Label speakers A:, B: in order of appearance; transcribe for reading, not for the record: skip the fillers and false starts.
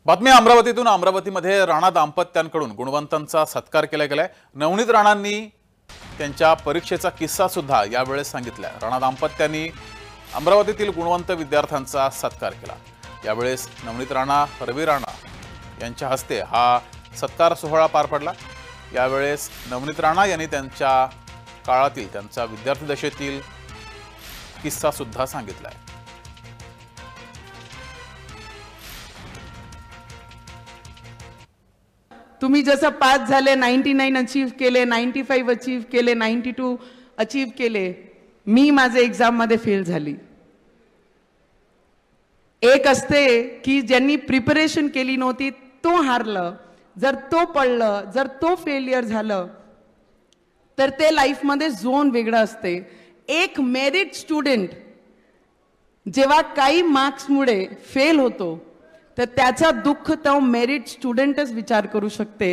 A: बातमी अमरावतीतून. अमरावतीमध्ये राणा दाम्पत्यांकडून गुणवंतांचा सत्कार केला गेलाय. नवनीत राणांनी त्यांच्या परीक्षेचा किस्सा सुद्धा यावेळेस सांगितलाय. राणा दाम्पत्यांनी अमरावतीतील गुणवंत विद्यार्थ्यांचा सत्कार केला. यावेळेस नवनीत राणा, रवी राणा यांच्या हस्ते हा सत्कार सोहळा पार पडला. यावेळेस नवनीत राणा यांनी त्यांच्या काळातील, त्यांचा विद्यार्थी दशेतील किस्सा सुद्धा सांगितलाय.
B: तुम्ही जसं पास झाले, 99 अचीव केले, 95 अचीव केले, 92 अचीव केले, मी माझे एक्झाम मध्ये फेल झाली. एक असते की ज्यांनी प्रिपरेशन केली नव्हती तो हारलं, जर तो पडलं, जर तो फेलियर झालं तर ते लाईफ मध्ये झोन वेगळं असते. एक मेरिट स्टुडंट जेव्हा काही मार्क्समुळे फेल होतो तर त्याचा दुःख तो मेरिट स्टुडंटच विचार करू शकते.